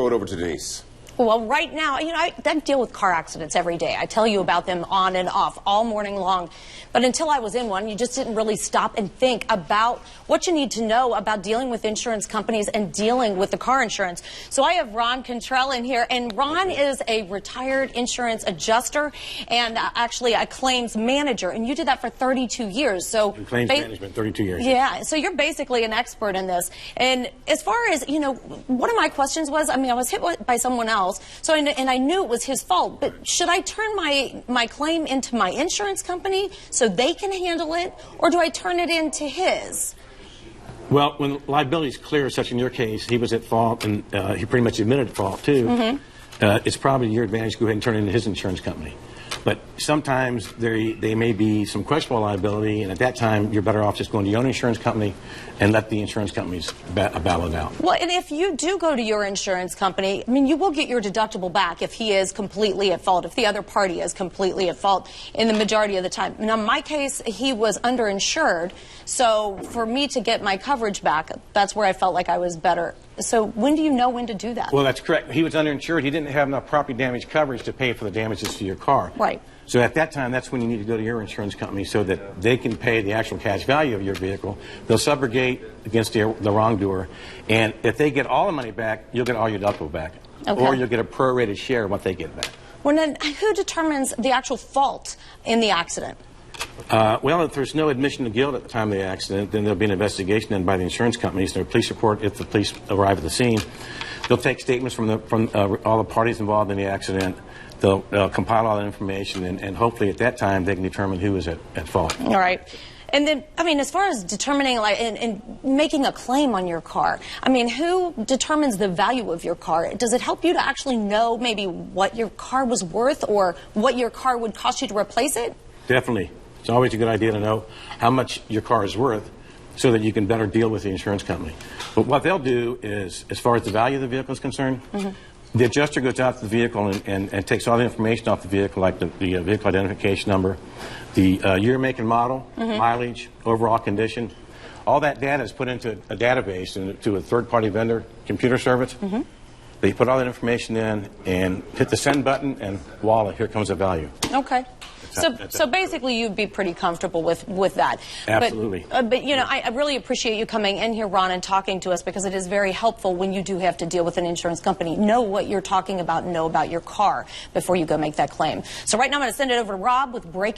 throw it over to Denise. Well, right now, you know, I deal with car accidents every day. I tell you about them on and off all morning long. But until I was in one, you just didn't really stop and think about what you need to know about dealing with insurance companies and dealing with the car insurance. So I have Ron Cantrell in here, and Ron is a retired insurance adjuster and actually a claims manager. And you did that for 32 years. So in claims management, 32 years. Yeah, so you're basically an expert in this. And as far as, you know, one of my questions was, I mean, I was hit by someone else. So, and I knew it was his fault, but should I turn my claim into my insurance company so they can handle it, or do I turn it into his? Well, when liability is clear, such in your case, he was at fault, and he pretty much admitted fault, too, it's probably your advantage to go ahead and turn it into his insurance company. But sometimes they may be some questionable liability, and at that time, you're better off just going to your own insurance company and let the insurance companies battle it out. Well, and if you do go to your insurance company, I mean, you will get your deductible back if he is completely at fault, if the other party is completely at fault in the majority of the time. Now, in my case, he was underinsured, so for me to get my coverage back, that's where I felt like I was better. So when do you know when to do that? Well, that's correct. He was underinsured. He didn't have enough property damage coverage to pay for the damages to your car. Right. So at that time, that's when you need to go to your insurance company so that they can pay the actual cash value of your vehicle. They'll subrogate against the wrongdoer. And if they get all the money back, you'll get all your deductible back. Okay. Or you'll get a prorated share of what they get back. Well, then, who determines the actual fault in the accident? Well, if there's no admission of guilt at the time of the accident, then there'll be an investigation done by the insurance companies. There's a police report if the police arrive at the scene. They'll take statements from all the parties involved in the accident. They'll compile all that information, and hopefully at that time they can determine who is at fault. All right. And then, I mean, as far as determining, like, and making a claim on your car, I mean, who determines the value of your car? Does it help you to actually know maybe what your car was worth or what your car would cost you to replace it? Definitely. It's always a good idea to know how much your car is worth so that you can better deal with the insurance company. But what they'll do is, as far as the value of the vehicle is concerned, the adjuster goes out to the vehicle and takes all the information off the vehicle, like the vehicle identification number, the year, make, and model, mileage, overall condition. All that data is put into a database and to a third-party vendor computer service. They put all that information in and hit the send button, and voila, here comes the value. Okay. So basically, you'd be pretty comfortable with that. Absolutely. But you know, I really appreciate you coming in here, Ron, and talking to us, because it is very helpful when you do have to deal with an insurance company. Know what you're talking about and know about your car before you go make that claim. So right now, I'm going to send it over to Rob with breaking